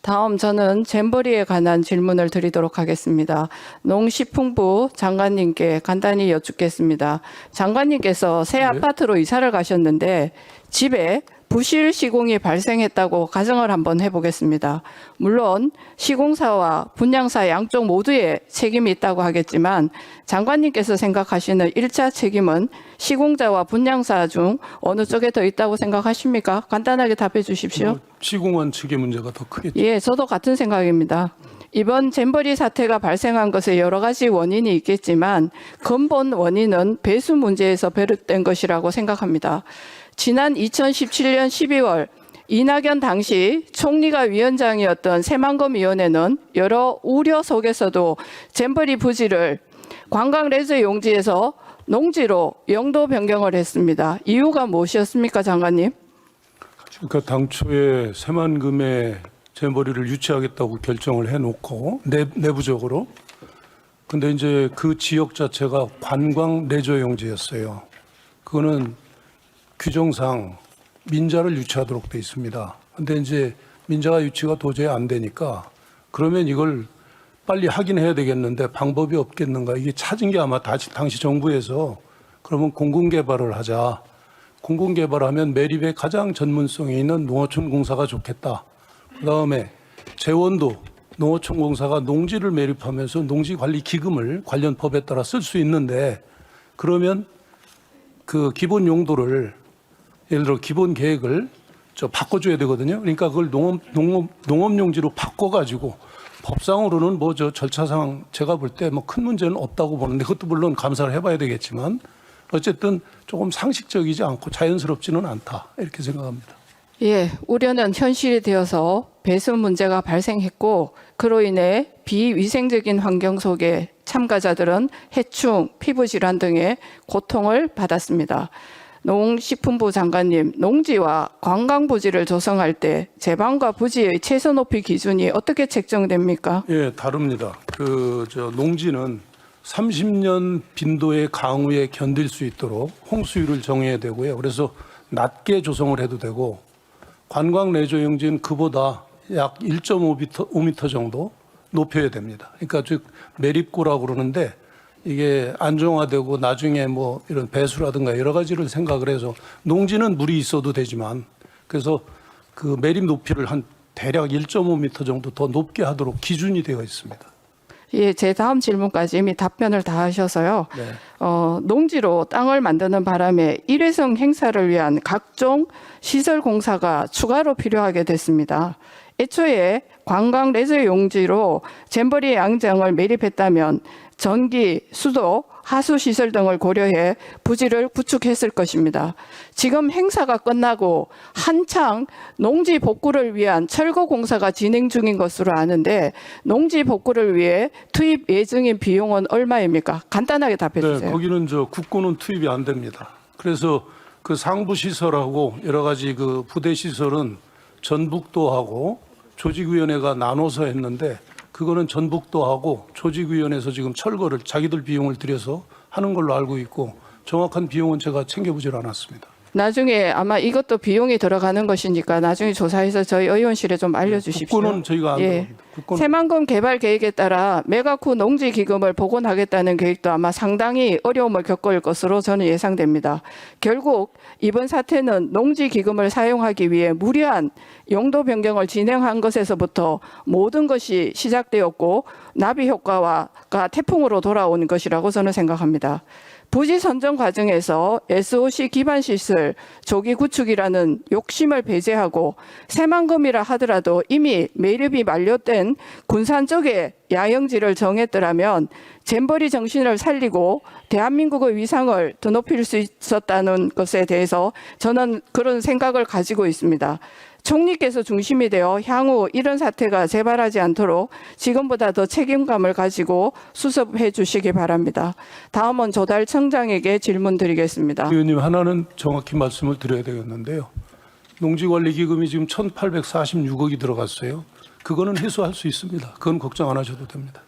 다음 저는 잼버리에 관한 질문을 드리도록 하겠습니다. 농식품부 장관님께 간단히 여쭙겠습니다. 장관님께서 새 아파트로 이사를 가셨는데 집에 부실 시공이 발생했다고 가정을 한번 해보겠습니다. 물론 시공사와 분양사 양쪽 모두의 책임이 있다고 하겠지만 장관님께서 생각하시는 1차 책임은 시공자와 분양사 중 어느 쪽에 더 있다고 생각하십니까? 간단하게 답해 주십시오. 시공원 측의 문제가 더 크겠죠. 예, 저도 같은 생각입니다. 이번 잼버리 사태가 발생한 것에 여러 가지 원인이 있겠지만 근본 원인은 배수 문제에서 비롯된 것이라고 생각합니다. 지난 2017년 12월 이낙연 당시 총리가 위원장이었던 새만금위원회는 여러 우려 속에서도 잼버리 부지를 관광 레저 용지에서 농지로 영도 변경을 했습니다. 이유가 무엇이었습니까, 장관님? 그러니까 당초에 새만금에 잼버리를 유치하겠다고 결정을 해놓고 내부적으로 근데 이제 그 지역 자체가 관광 레저 용지였어요. 그거는 규정상 민자를 유치하도록 돼 있습니다. 근데 이제 민자가 유치가 도저히 안 되니까 그러면 이걸 빨리 하긴 해야 되겠는데 방법이 없겠는가. 이게 찾은 게 아마 당시 정부에서 그러면 공공개발을 하자. 공공개발하면 매립에 가장 전문성이 있는 농어촌공사가 좋겠다. 그다음에 재원도 농어촌공사가 농지를 매립하면서 농지관리기금을 관련 법에 따라 쓸 수 있는데 그러면 그 기본 용도를 예를 들어 기본 계획을 바꿔줘야 되거든요. 그러니까 그걸 농업용지로 바꿔가지고 법상으로는 뭐 절차상 제가 볼 때 뭐 큰 문제는 없다고 보는데 그것도 물론 감사를 해봐야 되겠지만 어쨌든 조금 상식적이지 않고 자연스럽지는 않다 이렇게 생각합니다. 예, 우려는 현실이 되어서 배수 문제가 발생했고 그로 인해 비위생적인 환경 속에 참가자들은 해충, 피부질환 등의 고통을 받았습니다. 농식품부 장관님, 농지와 관광부지를 조성할 때 제방과 부지의 최소 높이 기준이 어떻게 책정됩니까? 예, 다릅니다. 농지는 30년 빈도의 강우에 견딜 수 있도록 홍수율을 정해야 되고요. 그래서 낮게 조성을 해도 되고 관광 레저 용지는 그보다 약 1.5m 정도 높여야 됩니다. 그러니까 즉 매립고라고 그러는데 이게 안정화되고 나중에 뭐 이런 배수라든가 여러 가지를 생각을 해서 농지는 물이 있어도 되지만 그래서 그 매립 높이를 한 대략 1.5m 정도 더 높게 하도록 기준이 되어 있습니다. 예, 제 다음 질문까지 이미 답변을 다 하셔서요. 네. 농지로 땅을 만드는 바람에 일회성 행사를 위한 각종 시설 공사가 추가로 필요하게 됐습니다. 애초에 관광 레저 용지로 잼버리 양장을 매립했다면 전기, 수도, 하수 시설 등을 고려해 부지를 구축했을 것입니다. 지금 행사가 끝나고 한창 농지 복구를 위한 철거 공사가 진행 중인 것으로 아는데 농지 복구를 위해 투입 예정인 비용은 얼마입니까? 간단하게 답해 주세요. 네, 거기는 국고는 투입이 안 됩니다. 그래서 그 상부 시설하고 여러 가지 그 부대 시설은 전북도하고 조직위원회가 나눠서 했는데 그거는 전북도하고 조직위원회에서 지금 철거를 자기들 비용을 들여서 하는 걸로 알고 있고 정확한 비용은 제가 챙겨보질 않았습니다. 나중에 아마 이것도 비용이 들어가는 것이니까 나중에 조사해서 저희 의원실에 좀 알려주십시오. 국고는 저희가 안 들어갑니다. 국고는. 새만금 개발 계획에 따라 매각후 농지 기금을 복원하겠다는 계획도 아마 상당히 어려움을 겪을 것으로 저는 예상됩니다. 결국 이번 사태는 농지 기금을 사용하기 위해 무리한 용도 변경을 진행한 것에서부터 모든 것이 시작되었고 나비 효과가 태풍으로 돌아온 것이라고 저는 생각합니다. 부지 선정 과정에서 SOC 기반 시설 조기 구축이라는 욕심을 배제하고 새만금이라 하더라도 이미 매립이 만료된 군산 쪽에 야영지를 정했더라면 잼버리 정신을 살리고 대한민국의 위상을 더 높일 수 있었다는 것에 대해서 저는 그런 생각을 가지고 있습니다. 총리께서 중심이 되어 향후 이런 사태가 재발하지 않도록 지금보다 더 책임감을 가지고 수습해 주시기 바랍니다. 다음은 조달 청장에게 질문 드리겠습니다. 의원님 하나는 정확히 말씀을 드려야 되겠는데요. 농지관리기금이 지금 1,846억이 들어갔어요. 그거는 해소할 수 있습니다. 그건 걱정 안 하셔도 됩니다.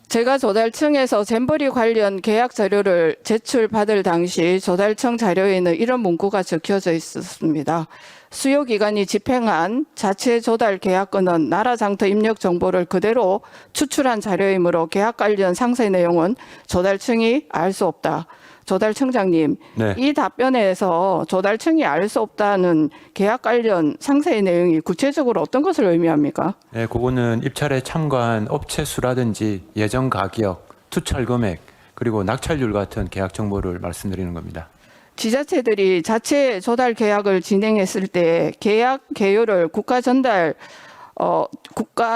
제가 조달청에서 잼버리 관련 계약 자료를 제출받을 당시 조달청 자료에는 이런 문구가 적혀져 있었습니다. 수요기관이 집행한 자체 조달 계약건은 나라장터 입력 정보를 그대로 추출한 자료이므로 계약 관련 상세 내용은 조달청이 알 수 없다. 조달청장님, 네. 이 답변에서 조달청이 알 수 없다는 계약 관련 상세 내용이 구체적으로 어떤 것을 의미합니까? 네, 그거는 입찰에 참가한 업체 수라든지 예정 가격, 투철 금액, 그리고 낙찰률 같은 계약 정보를 말씀드리는 겁니다. 지자체들이 자체 조달 계약을 진행했을 때 계약 개요를 국가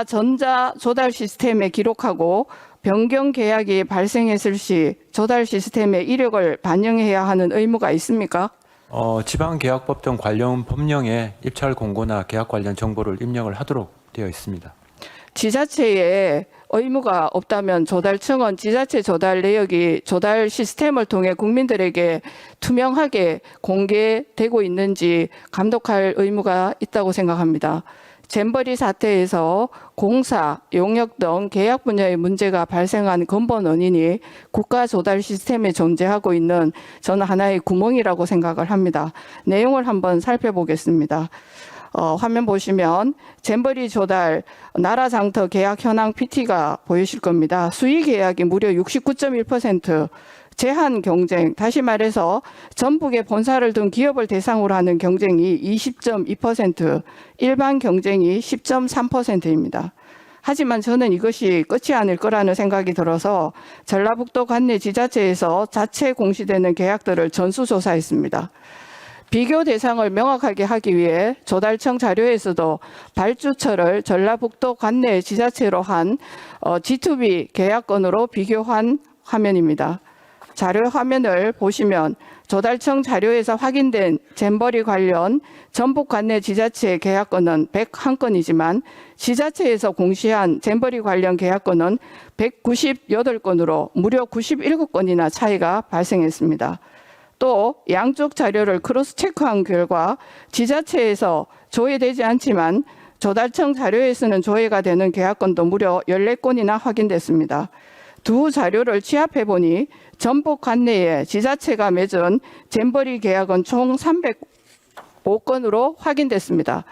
전자 조달 시스템에 기록하고 변경 계약이 발생했을 시 조달 시스템의 이력을 반영해야 하는 의무가 있습니까? 지방계약법 등 관련 법령에 입찰 공고나 계약 관련 정보를 입력을 하도록 되어 있습니다. 지자체에 의무가 없다면 조달청은 지자체 조달 내역이 조달 시스템을 통해 국민들에게 투명하게 공개되고 있는지 감독할 의무가 있다고 생각합니다. 잼버리 사태에서 공사, 용역 등 계약 분야의 문제가 발생한 근본 원인이 국가 조달 시스템에 존재하고 있는 저는 하나의 구멍이라고 생각을 합니다. 내용을 한번 살펴보겠습니다. 화면 보시면 잼버리 조달 나라장터 계약 현황 PT가 보이실 겁니다. 수의 계약이 무려 69.1%, 제한 경쟁, 다시 말해서 전북의 본사를 둔 기업을 대상으로 하는 경쟁이 20.2%, 일반 경쟁이 10.3%입니다. 하지만 저는 이것이 끝이 아닐 거라는 생각이 들어서 전라북도 관내 지자체에서 자체 공시되는 계약들을 전수조사했습니다. 비교 대상을 명확하게 하기 위해 조달청 자료에서도 발주처를 전라북도 관내 지자체로 한 G2B 계약건으로 비교한 화면입니다. 자료 화면을 보시면 조달청 자료에서 확인된 잼버리 관련 전북 관내 지자체 계약건은 101건이지만 지자체에서 공시한 잼버리 관련 계약건은 198건으로 무려 97건이나 차이가 발생했습니다. 또 양쪽 자료를 크로스 체크한 결과 지자체에서 조회되지 않지만 조달청 자료에서는 조회가 되는 계약건도 무려 14건이나 확인됐습니다. 두 자료를 취합해 보니 전북 관내에 지자체가 맺은 잼버리 계약은 총 305건으로 확인됐습니다.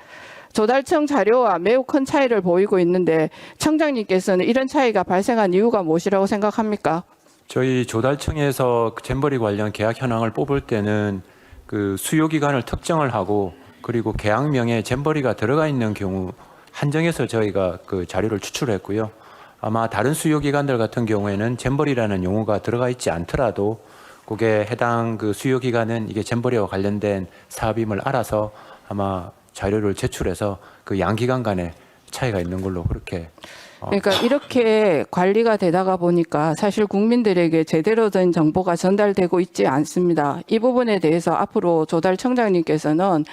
조달청 자료와 매우 큰 차이를 보이고 있는데 청장님께서는 이런 차이가 발생한 이유가 무엇이라고 생각합니까? 저희 조달청에서 잼버리 관련 계약 현황을 뽑을 때는 그 수요 기간을 특정을 하고 그리고 계약명에 잼버리가 들어가 있는 경우 한정해서 저희가 그 자료를 추출했고요. 아마 다른 수요 기관들 같은 경우에는 잼버리라는 용어가 들어가 있지 않더라도 그게 해당 그 수요 기관은 이게 잼버리와 관련된 사업임을 알아서 아마 자료를 제출해서 그 양 기관 간에 차이가 있는 걸로 그렇게. 그러니까 이렇게 관리가 되다가 보니까 사실 국민들에게 제대로 된 정보가 전달되고 있지 않습니다. 이 부분에 대해서 앞으로 조달청장님께서는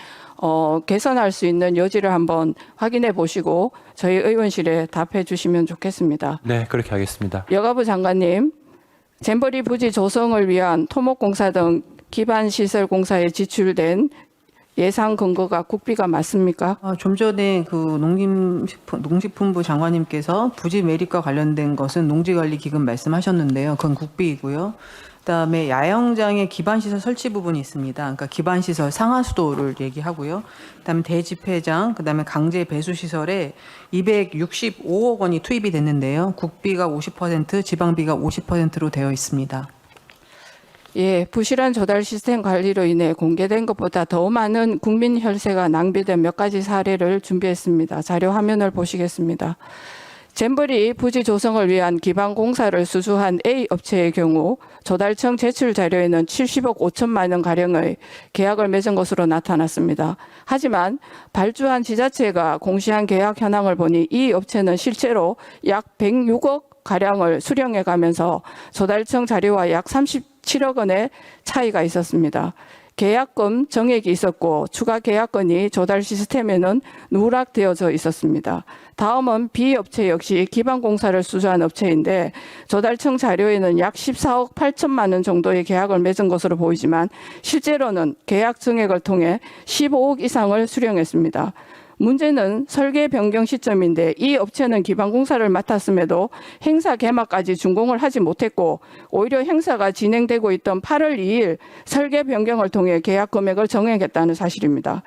개선할 수 있는 여지를 한번 확인해 보시고 저희 의원실에 답해 주시면 좋겠습니다. 네, 그렇게 하겠습니다. 여가부 장관님, 잼버리 부지 조성을 위한 토목공사 등 기반시설 공사에 지출된 예상 근거가 국비가 맞습니까? 좀 전에 그 농식품부 장관님께서 부지 매립과 관련된 것은 농지관리기금 말씀하셨는데요. 그건 국비이고요. 그다음에 야영장의 기반시설 설치 부분이 있습니다. 그러니까 기반시설 상하수도를 얘기하고요. 그다음에 대집회장, 그다음에 강제 배수시설에 265억 원이 투입이 됐는데요. 국비가 50%, 지방비가 50%로 되어 있습니다. 예, 부실한 조달 시스템 관리로 인해 공개된 것보다 더 많은 국민 혈세가 낭비된 몇 가지 사례를 준비했습니다. 자료 화면을 보시겠습니다. 잼버리 부지 조성을 위한 기반 공사를 수주한 A 업체의 경우 조달청 제출 자료에는 70억 5천만 원 가량의 계약을 맺은 것으로 나타났습니다. 하지만 발주한 지자체가 공시한 계약 현황을 보니 이 업체는 실제로 약 106억 가량을 수령해 가면서 조달청 자료와 약 37억 원의 차이가 있었습니다. 계약금 정액이 있었고 추가 계약건이 조달 시스템에는 누락되어져 있었습니다. 다음은 B 업체 역시 기반 공사를 수주한 업체인데 조달청 자료에는 약 14억 8천만 원 정도의 계약을 맺은 것으로 보이지만 실제로는 계약 정액을 통해 15억 이상을 수령했습니다. 문제는 설계 변경 시점인데 이 업체는 기반공사를 맡았음에도 행사 개막까지 준공을 하지 못했고 오히려 행사가 진행되고 있던 8월 2일 설계 변경을 통해 계약 금액을 정액했다는 사실입니다.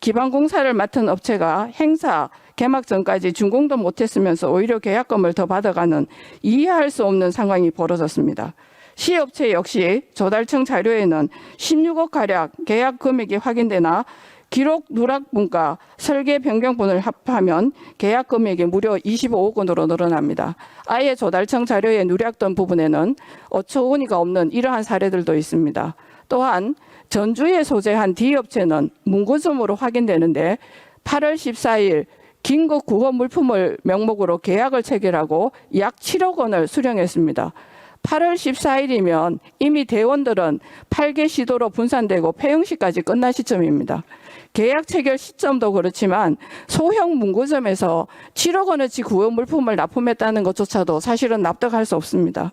기반공사를 맡은 업체가 행사 개막 전까지 준공도 못했으면서 오히려 계약금을 더 받아가는 이해할 수 없는 상황이 벌어졌습니다. 시업체 역시 조달청 자료에는 16억 가량 계약 금액이 확인되나 기록 누락분과 설계 변경분을 합하면 계약 금액이 무려 25억 원으로 늘어납니다. 아예 조달청 자료에 누락된 부분에는 어처구니가 없는 이러한 사례들도 있습니다. 또한 전주에 소재한 D업체는 문구점으로 확인되는데 8월 14일 긴급 구호 물품을 명목으로 계약을 체결하고 약 7억 원을 수령했습니다. 8월 14일이면 이미 대원들은 8개 시도로 분산되고 폐영시까지 끝난 시점입니다. 계약 체결 시점도 그렇지만 소형 문구점에서 7억 원어치 구호 물품을 납품했다는 것조차도 사실은 납득할 수 없습니다.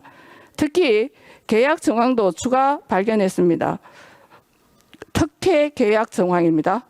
특히 계약 정황도 추가 발견했습니다. 특혜 계약 정황입니다.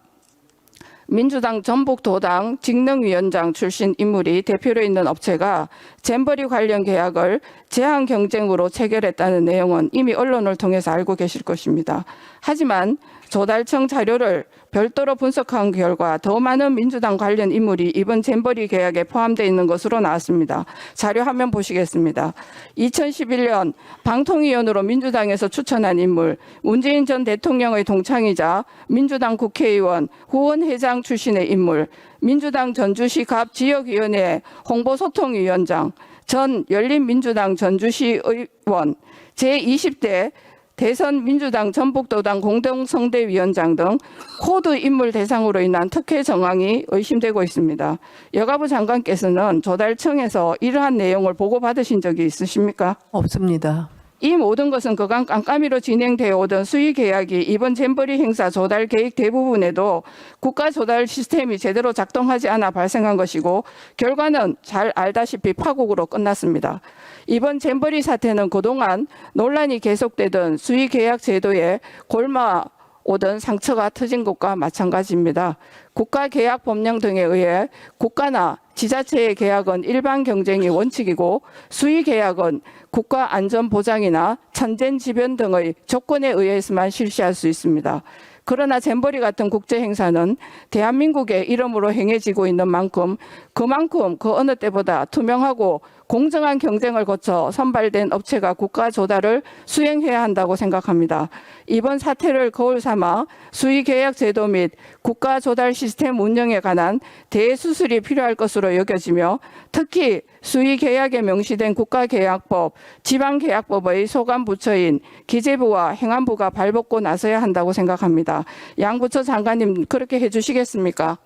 민주당 전북도당 직능위원장 출신 인물이 대표로 있는 업체가 잼버리 관련 계약을 제한 경쟁으로 체결했다는 내용은 이미 언론을 통해서 알고 계실 것입니다. 하지만 조달청 자료를 별도로 분석한 결과 더 많은 민주당 관련 인물이 이번 잼버리 계약에 포함되어 있는 것으로 나왔습니다. 자료 화면 보시겠습니다. 2011년 방통위원으로 민주당에서 추천한 인물, 문재인 전 대통령의 동창이자 민주당 국회의원, 후원 회장 출신의 인물, 민주당 전주시 갑 지역위원회 홍보소통위원장, 전 열린민주당 전주시 의원, 제20대 대선 민주당 전북도당 공동성대위원장 등 코드 인물 대상으로 인한 특혜 정황이 의심되고 있습니다. 여가부 장관께서는 조달청에서 이러한 내용을 보고받으신 적이 있으십니까? 없습니다. 이 모든 것은 그간 깜깜이로 진행되어 오던 수의 계약이 이번 잼버리 행사 조달 계획 대부분에도 국가 조달 시스템이 제대로 작동하지 않아 발생한 것이고 결과는 잘 알다시피 파국으로 끝났습니다. 이번 잼버리 사태는 그동안 논란이 계속되던 수의 계약 제도에 골마 오던 상처가 터진 것과 마찬가지입니다. 국가계약법령 등에 의해 국가나 지자체의 계약은 일반 경쟁이 원칙이고 수의계약은 국가안전보장이나 천재지변 등의 조건에 의해서만 실시할 수 있습니다. 그러나 잼버리 같은 국제행사는 대한민국의 이름으로 행해지고 있는 만큼 그만큼 그 어느 때보다 투명하고 공정한 경쟁을 거쳐 선발된 업체가 국가 조달을 수행해야 한다고 생각합니다. 이번 사태를 거울 삼아 수의계약 제도 및 국가 조달 시스템 운영에 관한 대수술이 필요할 것으로 여겨지며 특히 수의계약에 명시된 국가계약법, 지방계약법의 소관 부처인 기재부와 행안부가 발벗고 나서야 한다고 생각합니다. 양 부처 장관님 그렇게 해주시겠습니까?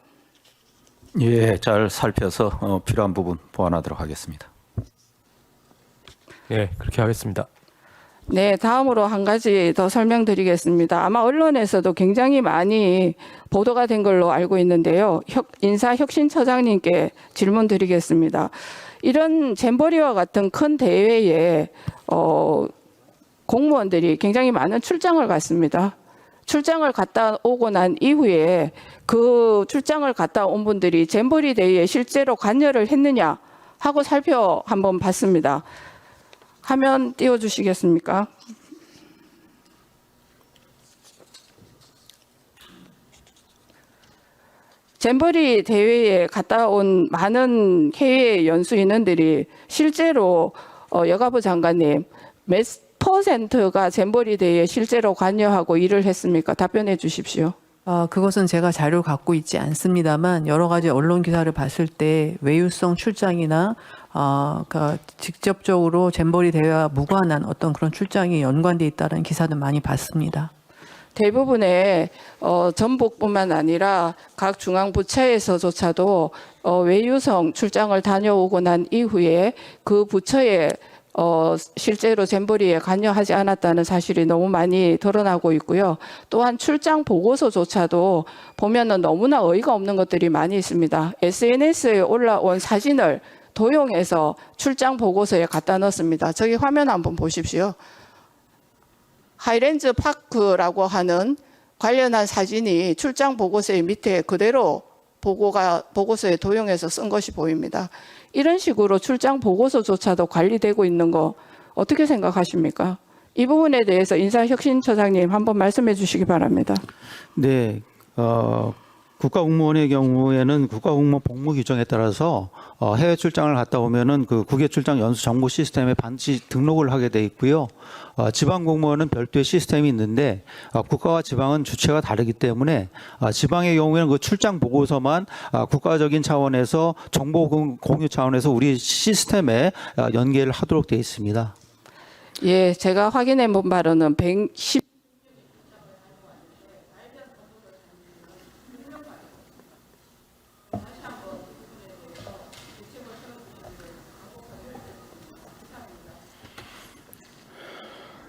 예, 잘 살펴서 필요한 부분 보완하도록 하겠습니다. 예, 그렇게 하겠습니다. 네, 다음으로 한 가지 더 설명드리겠습니다. 아마 언론에서도 굉장히 많이 보도가 된 걸로 알고 있는데요. 인사혁신처장님께 질문 드리겠습니다. 이런 잼버리와 같은 큰 대회에 공무원들이 굉장히 많은 출장을 갔습니다. 출장을 갔다 오고 난 이후에 그 출장을 갔다 온 분들이 잼버리 대회에 실제로 관여를 했느냐 하고 살펴 한번 봤습니다. 화면 띄워주시겠습니까? 잼버리 대회에 갔다 온 많은 해외 연수 인원들이 실제로 여가부 장관님 몇 %가 잼버리 대회에 실제로 관여하고 일을 했습니까? 답변해 주십시오. 그것은 제가 자료를 갖고 있지 않습니다만 여러 가지 언론 기사를 봤을 때 외유성 출장이나 그러니까 직접적으로 잼버리 대회와 무관한 어떤 그런 출장이 연관돼 있다는 기사도 많이 봤습니다. 대부분의 전북뿐만 아니라 각 중앙부처에서조차도 외유성 출장을 다녀오고 난 이후에 그 부처에 실제로 잼버리에 관여하지 않았다는 사실이 너무 많이 드러나고 있고요. 또한 출장 보고서조차도 보면은 너무나 어이가 없는 것들이 많이 있습니다. SNS에 올라온 사진을 도용해서 출장 보고서에 갖다 넣습니다. 저기 화면 한번 보십시오. 하이랜즈 파크라고 하는 관련한 사진이 출장 보고서의 밑에 그대로 보고서에 도용해서 쓴 것이 보입니다. 이런 식으로 출장 보고서조차도 관리되고 있는 거 어떻게 생각하십니까? 이 부분에 대해서 인사혁신처장님 한번 말씀해 주시기 바랍니다. 네, 국가공무원의 경우에는 국가공무원 복무 규정에 따라서 해외 출장을 갔다 오면은 그 국외 출장 연수 정보 시스템에 반드시 등록을 하게 돼 있고요. 지방 공무원은 별도의 시스템이 있는데 국가와 지방은 주체가 다르기 때문에 지방의 경우에는 그 출장 보고서만 국가적인 차원에서 정보 공유 차원에서 우리 시스템에 연계를 하도록 돼 있습니다. 예, 제가 확인해 본 바로는 110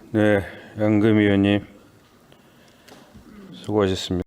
네, 양금 위원님 수고하셨습니다.